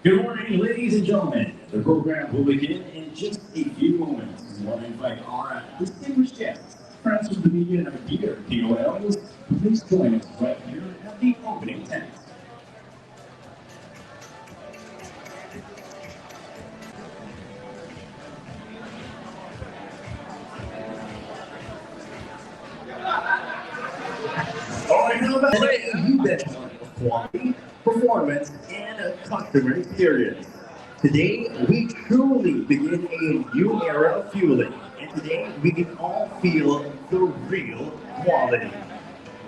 Good morning, ladies and gentlemen. The program will begin in just a few moments. We want to invite our distinguished guests, friends from the media, and our dear KOLs. Please join us right here at the opening tent. All right, how about you benchmark of quality, performance, and a customer experience? Today, we truly begin a new era of fueling, and today we can all feel the real quality.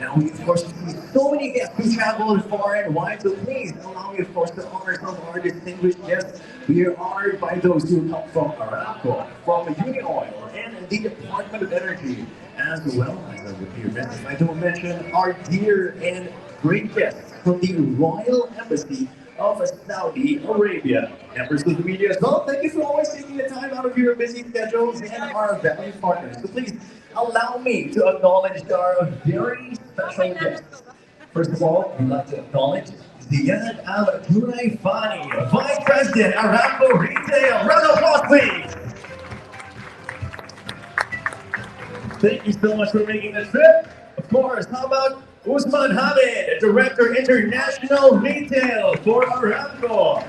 Now, we of course see so many guests who travel far and wide, so please allow me, of course, to honor some of our distinguished guests. We are honored by those who come from Aramco, from UniOil, and the Department of Energy, as well as I would be remiss if I don't mention our dear and great guests from the Royal Embassy of Saudi Arabia. Members of the media as well, thank you for always taking the time out of your busy schedules and our valued partners. So please allow me to acknowledge our very special guests. First of all, we'd like to acknowledge Ziad Al Junaifani, Vice President, Aramco Retail. Round of applause, please. Thank you so much for making the trip. Of course, how about Usman Hamid, Director International Retail for Aramco.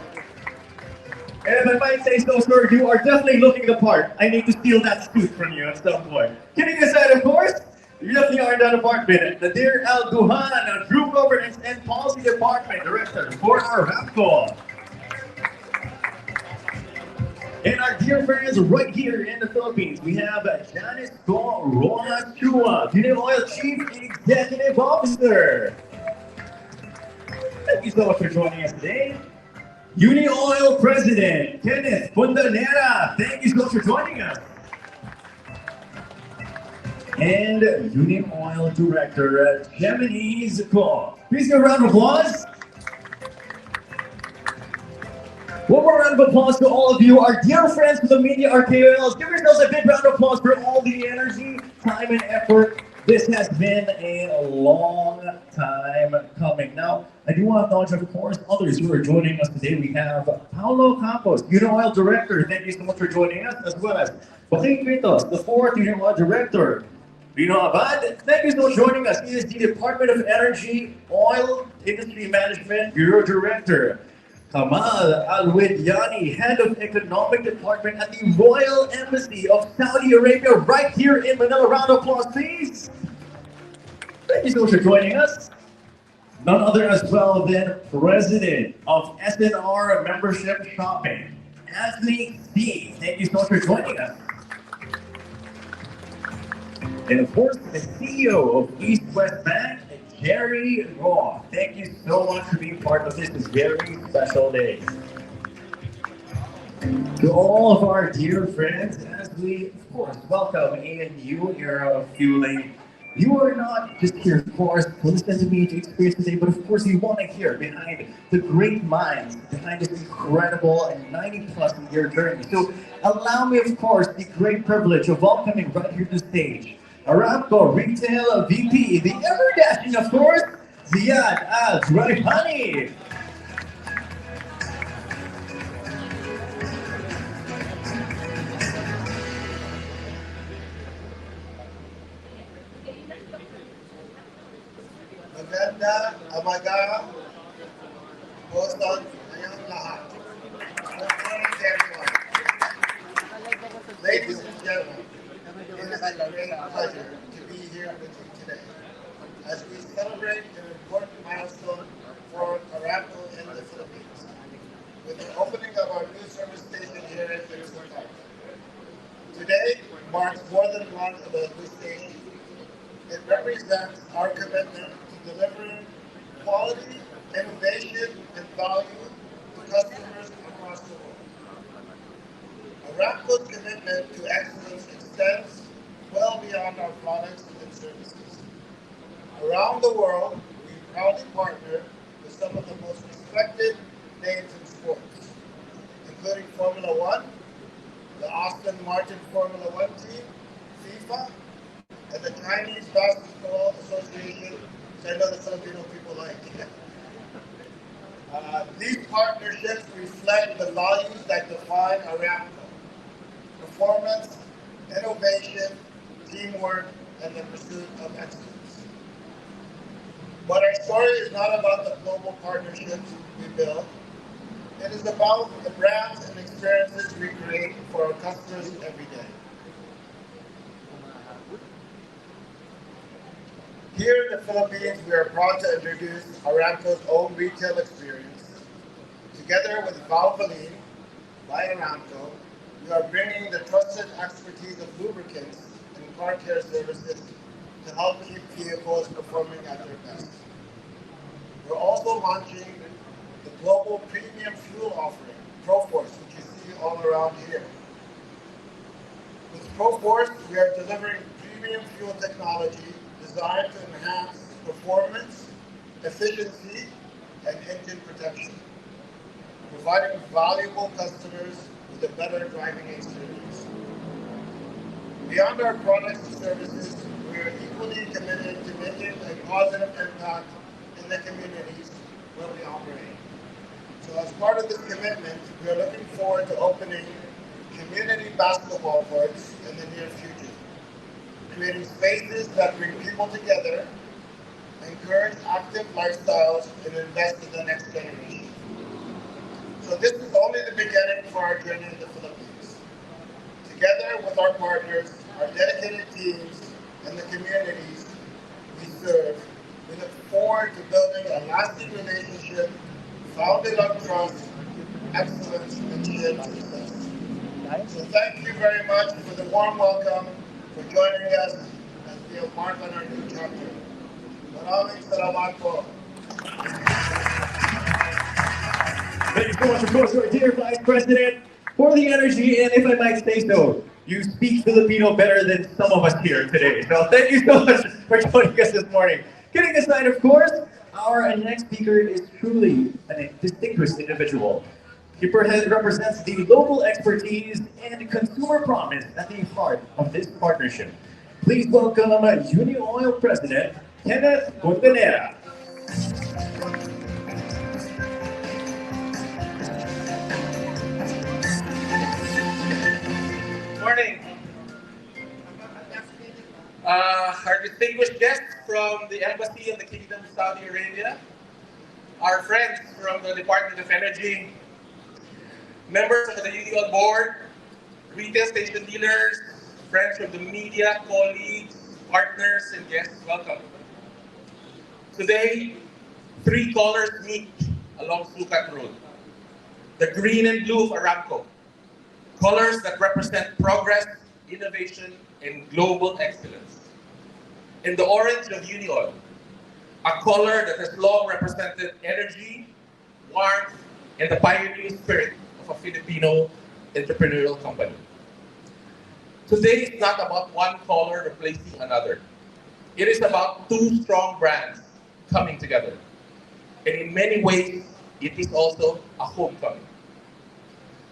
And if I might say so, sir, you are definitely looking the part. I need to steal that suit from you at some point. Kidding aside, of course, you definitely aren't that apartment. Nadir Al Duhan, Group Governance and Policy Department Director for Aramco. And our dear friends right here in the Philippines, we have Janice Go Rojas Chua, UniOil Chief Executive Officer. Thank you so much for joining us today. UniOil President Kenneth Pundanera, thank you so much for joining us. And UniOil Director Gemini's Ko. Please give a round of applause. One more round of applause to all of you, our dear friends from the media, our KOLs. Give yourselves a big round of applause for all the energy, time, and effort. This has been a long time coming. Now, I do want to acknowledge, of course, others who are joining us today. We have Paulo Campos, UniOil Director. Thank you so much for joining us, as well as Joaquin Quitos, the fourth UniOil Director. Rino Abad, thank you so much for joining us. He is the Department of Energy, Oil Industry Management Bureau Director. Kamal Al-Widyani, Head of Economic Department at the Royal Embassy of Saudi Arabia, right here in Manila. Round of applause, please. Thank you so much for joining us. None other as well than President of SNR Membership Shopping, Anthony C. Thank you so much for joining us. And of course, the CEO of East West Bank, Jerry Raw. Thank you so much for being part of this very special day. To all of our dear friends, as we, of course, welcome a new era of fueling. You are not just here, of course, to listen to me to experience today, but of course, you want to hear behind the great minds behind this incredible and 90-plus year journey. So allow me, of course, the great privilege of welcoming right here to the stage Aramco Retail VP, the ever-dashing, of course, Ziad Al Junaifani. Maganda, amaga, Boston, ngayong lahat. Good morning to everyone. Ladies and gentlemen, it is a great pleasure to be here with you today as we celebrate an important milestone for Aramco in the Philippines with the opening of our new service station here in Sucat. Today marks more than one of the new stations. It represents our commitment to delivering quality, innovation, and value to customers across the world. Aramco's commitment to excellence extends well beyond our products and services. Around the world, we proudly partner with some of the most respected names in sports, including Formula One, the Aston Martin Formula One team, FIFA, and the Chinese Basketball Association, which I know the Filipino people like. These partnerships reflect the values that define Aramco: performance, innovation, teamwork, and the pursuit of excellence. But our story is not about the global partnerships we build. It is about the brands and experiences we create for our customers every day. Here in the Philippines, we are proud to introduce Aramco's own retail experience. Together with Valvoline by Aramco, we are bringing the trusted expertise of lubricants and car care services to help keep vehicles performing at their best. We're also launching the global premium fuel offering, ProForce, which you see all around here. With ProForce, we are delivering premium fuel technology designed to enhance performance, efficiency, and engine protection, providing valuable customers with a better driving experience. Beyond our products and services, we are equally committed to making a positive impact in the communities where we operate. So as part of this commitment, we are looking forward to opening community basketball courts in the near future, creating spaces that bring people together, encourage active lifestyles, and invest in the next generation. So this is only the beginning for our journey in the Philippines. Together with our partners, our dedicated teams, and the communities we serve, we look forward to building a lasting relationship founded on trust, excellence, and shared success. So thank you very much for the warm welcome, for joining us as we embark on our new chapter. Maraming salamat po. Thank you so much, of course, our dear Vice President, for the energy, and if I might say so, you speak Filipino better than some of us here today. So thank you so much for joining us this morning. Kidding aside, of course, our next speaker is truly a distinguished individual. He represents the local expertise and consumer promise at the heart of this partnership. Please welcome UniOil President Kenneth Montanera. Morning. Our distinguished guests from the Embassy of the Kingdom of Saudi Arabia, our friends from the Department of Energy, members of the UniOil board, retail station dealers, friends from the media, colleagues, partners, and guests, welcome. Today, three colors meet along Sucat Road. The green and blue of Aramco, colors that represent progress, innovation, and global excellence. And the orange of UniOil, a color that has long represented energy, warmth, and the pioneering spirit of a Filipino entrepreneurial company. Today is not about one color replacing another. It is about two strong brands coming together. And in many ways, it is also a homecoming.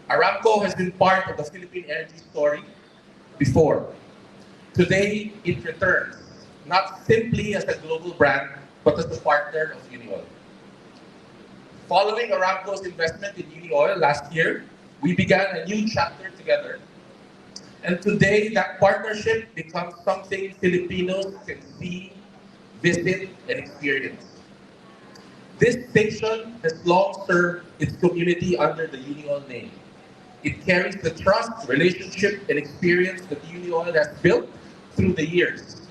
Aramco has been part of the Philippine energy story before. Today, it returns, not simply as a global brand, but as a partner of UniOil. Following Aramco's investment in UniOil last year, we began a new chapter together. And today, that partnership becomes something Filipinos can see, visit, and experience. This station has long served its community under the UniOil name. It carries the trust, relationship, and experience that UniOil has built through the years.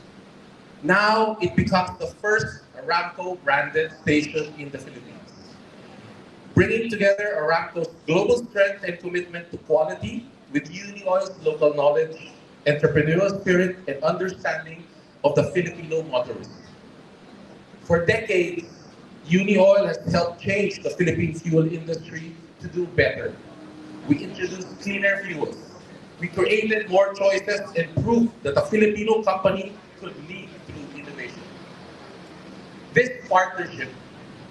Now, it becomes the first Aramco-branded station in the Philippines, bringing together Aramco's global strength and commitment to quality with UniOil's local knowledge, entrepreneurial spirit, and understanding of the Filipino motorist. For decades, UniOil has helped change the Philippine fuel industry to do better. We introduced cleaner fuels. We created more choices and proved that a Filipino company could lead through innovation. This partnership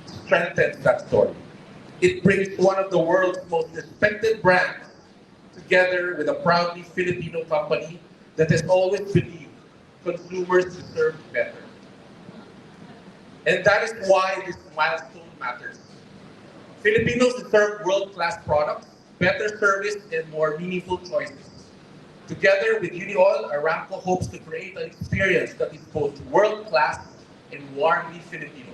strengthens that story. It brings one of the world's most respected brands together with a proudly Filipino company that has always believed consumers deserve better. And that is why this milestone matters. Filipinos deserve world-class products, better service, and more meaningful choices. Together with UniOil, Aramco hopes to create an experience that is both world-class and warmly Filipino.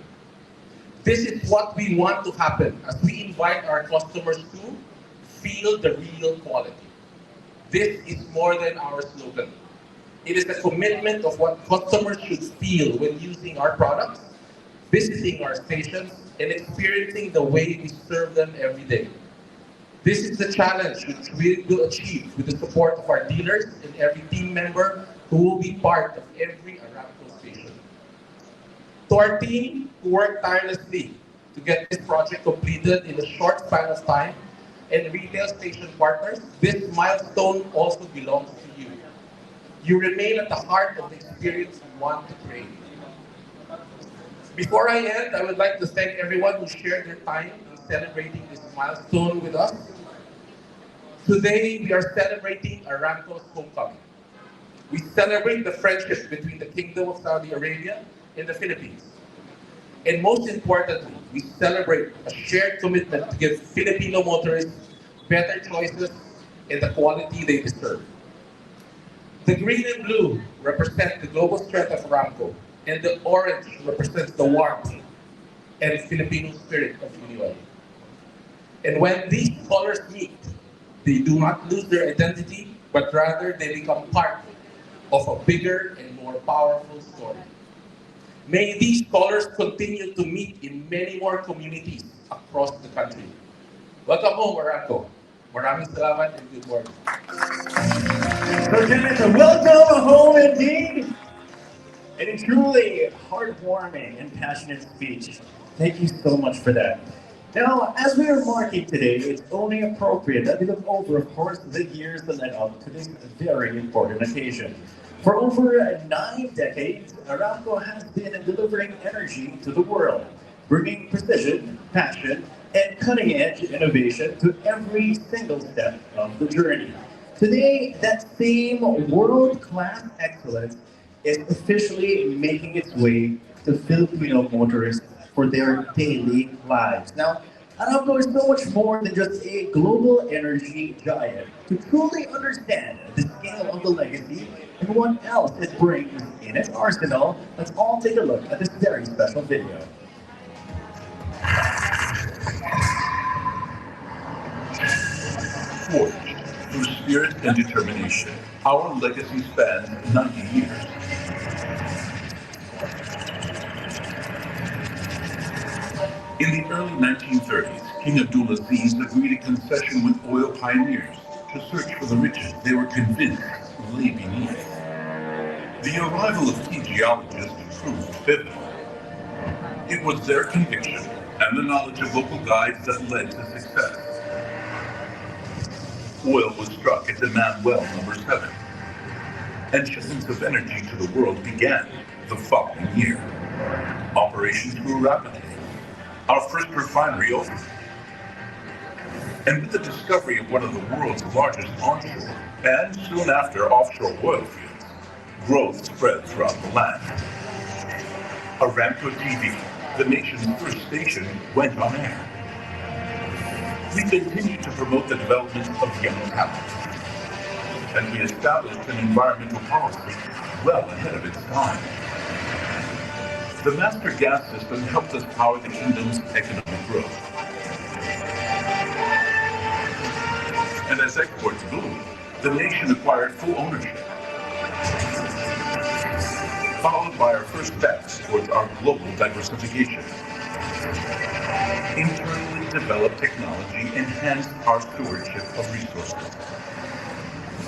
This is what we want to happen as we invite our customers to feel the real quality. This is more than our slogan. It is a commitment of what customers should feel when using our products, visiting our stations, and experiencing the way we serve them every day. This is the challenge which we will achieve with the support of our dealers and every team member who will be part of every Aramco station. To our team who worked tirelessly to get this project completed in a short span of time, and retail station partners, this milestone also belongs to you. You remain at the heart of the experience we want to create. Before I end, I would like to thank everyone who shared their time in celebrating this milestone with us. Today, we are celebrating Aramco's homecoming. We celebrate the friendship between the Kingdom of Saudi Arabia and the Philippines. And most importantly, we celebrate a shared commitment to give Filipino motorists better choices and the quality they deserve. The green and blue represent the global strength of Aramco, and the orange represents the warmth and Filipino spirit of UniOil. And when these colors meet, they do not lose their identity, but rather they become part of a bigger and more powerful story. May these colors continue to meet in many more communities across the country. Welcome home, Aramco. Maraming salamat and good morning. So Kenneth, welcome home indeed. And a truly heartwarming and passionate speech. Thank you so much for that. Now, as we are marking today, it's only appropriate that we look over, of course, the years that led up to this very important occasion. For over 9 decades, Aramco has been delivering energy to the world, bringing precision, passion, and cutting-edge innovation to every single step of the journey. Today, that same world-class excellence is officially making its way to Filipino motorists for their daily lives. Now, Aramco is so much more than just a global energy giant. To truly understand the scale of the legacy and what else it brings in its arsenal, let's all take a look at this very special video. Forged through spirit and determination, our legacy spans 90 years. In the early 1930s, King Abdulaziz agreed a concession with oil pioneers to search for the riches they were convinced lay beneath. The arrival of key geologists proved pivotal. It was their conviction and the knowledge of local guides that led to success. Oil was struck at demand well number 7, and shipments of energy to the world began the following year. Operations grew rapidly. Our first refinery opened. And with the discovery of one of the world's largest onshore and soon after offshore oil fields, growth spread throughout the land. Aramco TV, the nation's first station, went on air. We continued to promote the development of young talent, and we established an environmental policy well ahead of its time. The master gas system helped us power the kingdom's economic growth. And as exports boomed, the nation acquired full ownership, followed by our first steps towards our global diversification. Internally developed technology enhanced our stewardship of resources,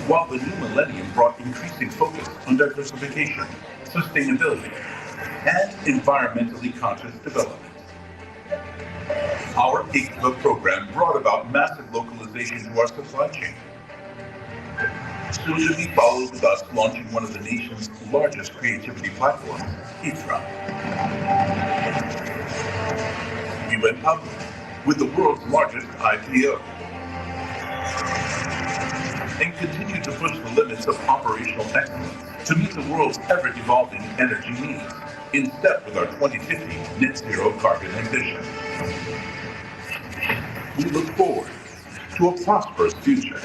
while the new millennium brought increasing focus on diversification, sustainability, and environmentally conscious development. Our ICVA program brought about massive localization to our supply chain. Soon to be followed with us launching one of the nation's largest creativity platforms, IFRA. We went public with the world's largest IPO and continue to push the limits of operational excellence to meet the world's ever-evolving energy needs, in step with our 2050 net zero carbon ambition. we look forward to a prosperous future.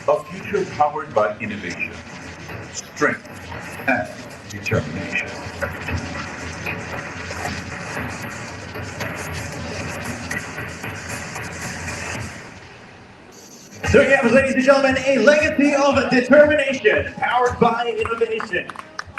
A future powered by innovation, strength, and determination. So you have, ladies and gentlemen, a legacy of determination powered by innovation.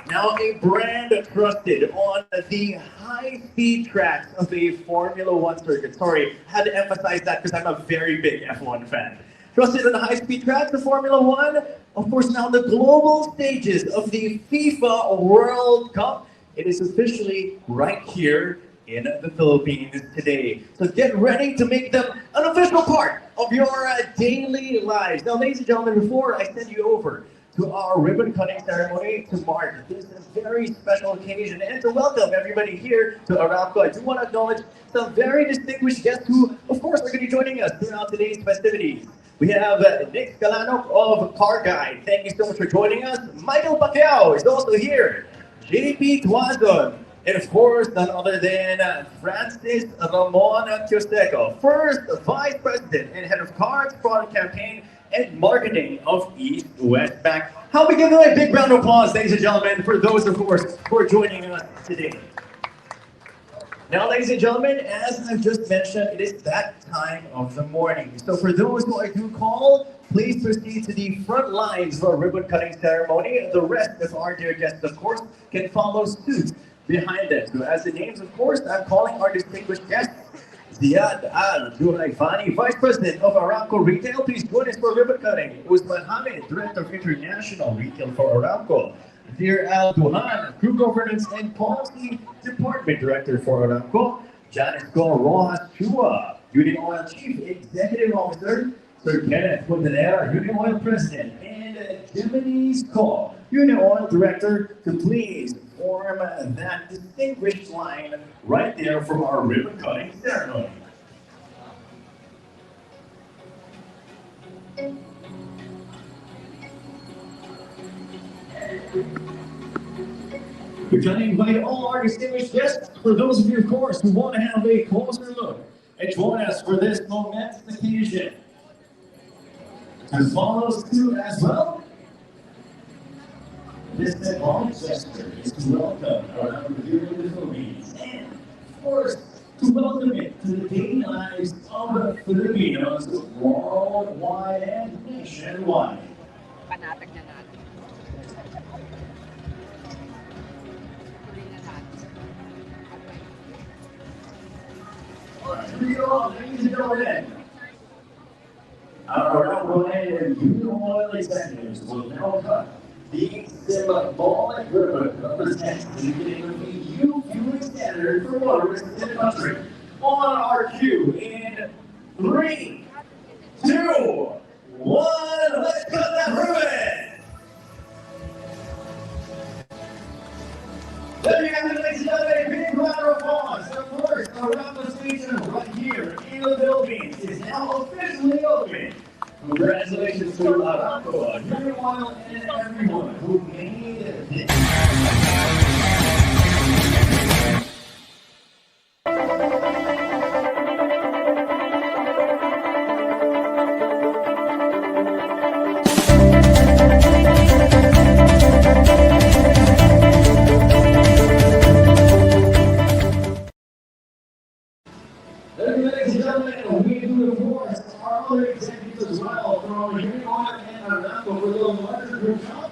Now a brand trusted on the high-speed tracks of the Formula One circuit. Sorry, I had to emphasize that because I'm a very big F1 fan. Trusted on the high-speed tracks of Formula One. Of course, now the global stages of the FIFA World Cup. It is officially right here in the Philippines today. So get ready to make them an official part of your daily lives. Now, ladies and gentlemen, before I send you over to our ribbon cutting ceremony to mark this very special occasion and to welcome everybody here to Aramco, I do want to acknowledge some very distinguished guests who, of course, are going to be joining us throughout today's festivities. We have Nick Galanok of Car Guide. Thank you so much for joining us. Michael Pacquiao is also here. JP Tuazon. And of course, none other than Francis Ramon Kioseco, first Vice President and Head of Cards Product Campaign and Marketing of East West Bank. How we give them a big round of applause, ladies and gentlemen, for those, of course, who are joining us today. Now, ladies and gentlemen, as I've just mentioned, it is that time of the morning. So for those who I do call, please proceed to the front lines for a ribbon cutting ceremony. The rest of our dear guests, of course, can follow suit behind them. So as the names, of course, I'm calling our distinguished guests. Ziad Al-Juraifani, Vice President of Aramco Retail. Please join us for ribbon cutting. Usman Hamid, Director of International Retail for Aramco. Dear Al Duhan, Crew Governance and Policy Department Director for Aramco. Janice Go Rojas Chua, UniOil Chief Executive Officer. Sir Kenneth Quintanera, UniOil President. And Gemini's Call, UniOil Director, to please form that distinguished line right there from our ribbon cutting ceremony. We're trying to invite all our distinguished guests, for those of you, of course, who want to have a closer look and join us for this momentous occasion. To follow suit as well, this symbolic gesture is to welcome Aramco here in the Philippines and, of course, to welcome it to the daily lives of the Filipinos worldwide and nationwide. Panatag na natin. Alright, here we go, ladies and gentlemen. Our Aramco and UniOil executives will now cut the symbolic ribbon represents the beginning of the new fueling standard for motorists in the country. On our cue in 3, 2, 1, let's cut that ribbon! There you have it, ladies and gentlemen, a big round of applause. The first Aramco station right here in the Philippines is now officially open. Congratulations to Aramco, UniOil, and everyone who made this. Ladies and gentlemen, we do, of course, our other executives as well from UniOil and Aramco for the larger group shop.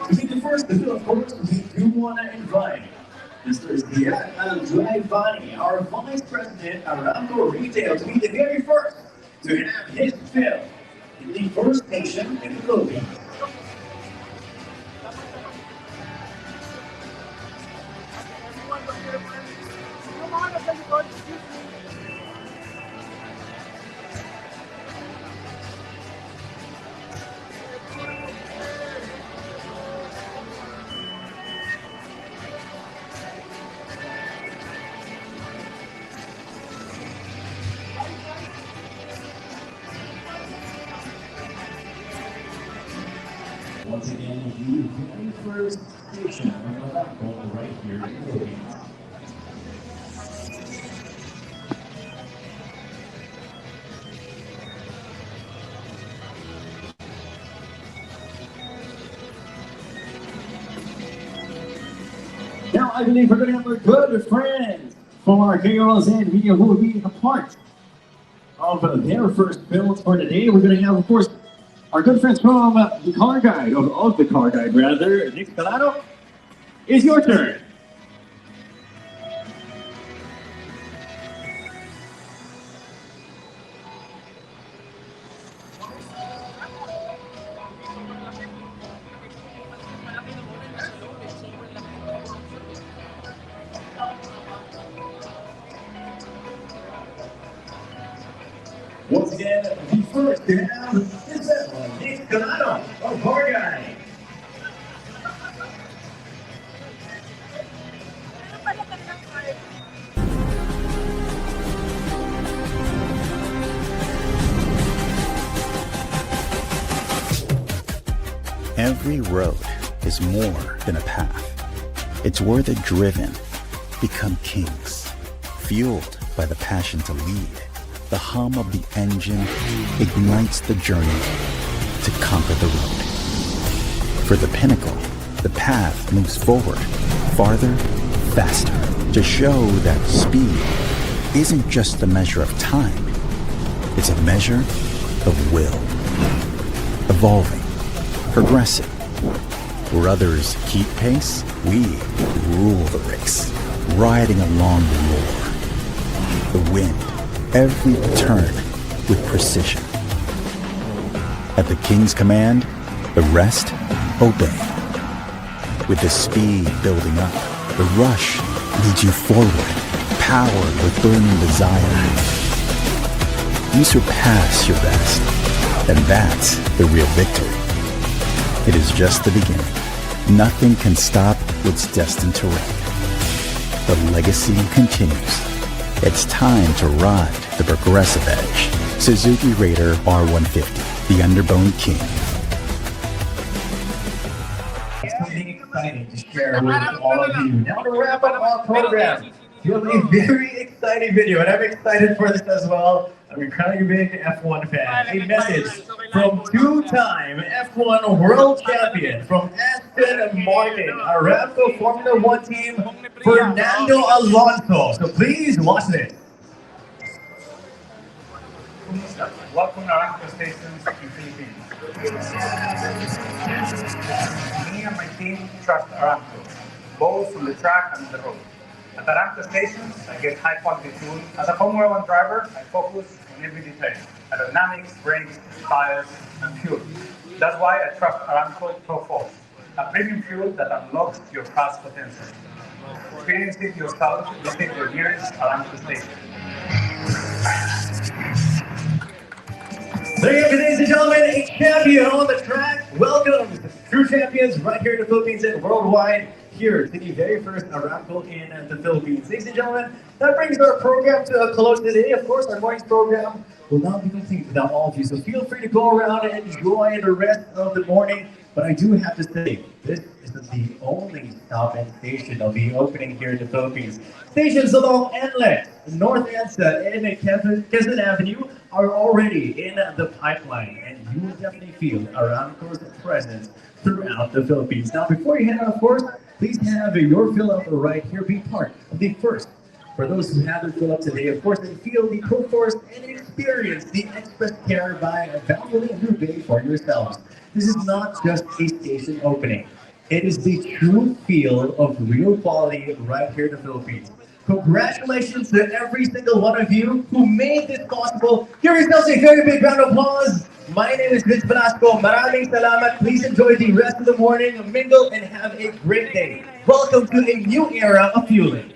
To be the first to fill, of course, we do want to invite Mr. Ziad Al-Juaybani, our Vice President, Aramco Retail, to be the very first to have his fill in the first nation in the Philippines. Once again, the very first station of Aramco right here in the Philippines. Now, I believe we're going to have our good friends from our KOLs and media who will be a part of their first build for the day. We're going to have, of course, our good friends from the car guide, of the car guide rather, Nick Calano. It's your turn. Once again, the first to have is Nick Calano of Car Guide. Every road is more than a path. It's where the driven become kings, fueled by the passion to lead. The hum of the engine ignites the journey to conquer the road. For the pinnacle, the path moves forward, farther, faster, to show that speed isn't just a measure of time, it's a measure of will. Evolving, progressing. Where others keep pace, we rule the race, riding along the roar. The wind, every turn with precision. At the king's command, the rest obey. With the speed building up, the rush leads you forward, powered with burning desire. You surpass your best, and that's the real victory. It is just the beginning. Nothing can stop what's destined to reign. The legacy continues. It's time to ride the progressive edge. Suzuki Raider R150, the underbone king. Something exciting to share with all of you. Now to wrap up our program, we have a very exciting video, and I'm excited for this as well. I'm a incredibly big F1 fan. A message from two-time F1 world champion from Aston Martin, Aramco Formula One team, Fernando Alonso. So please watch this. Welcome to Aramco stations in Philippines. Me and my team trust Aramco, both on the track and on the road. At Aramco stations, I get high quality fuel. As a Formula One driver, I focus on every detail: aerodynamics, brakes, tires, and fuel. That's why I trust Aramco Pro Force, a premium fuel that unlocks your car's potential. Experience it yourself. Visit your nearest Aramco station. Ladies and gentlemen, a champion on the track. Welcome, true champions right here in the Philippines and worldwide, here to the very first Aramco in the Philippines. Ladies and gentlemen, that brings our program to a close today. Of course, our morning's program will not be complete without all of you, so feel free to go around and enjoy the rest of the morning. But I do have to say, this isn't the only stop and station I'll be opening here in the Philippines. Stations along NLEX, North Ansa, and Quezon Avenue are already in the pipeline, and you will definitely feel Aramco's presence throughout the Philippines. Now, before you head out, of course, please have your fill up right here. Be part of the first. For those who haven't filled up today, of course, and feel the full force and experience the express care by valuing your bay for yourselves. This is not just a station opening. It is the true feel of real quality right here in the Philippines. Congratulations to every single one of you who made this possible. Give yourselves a very big round of applause. My name is Vince Velasco. Maraming salamat. Please enjoy the rest of the morning, mingle, and have a great day. Welcome to a new era of fueling.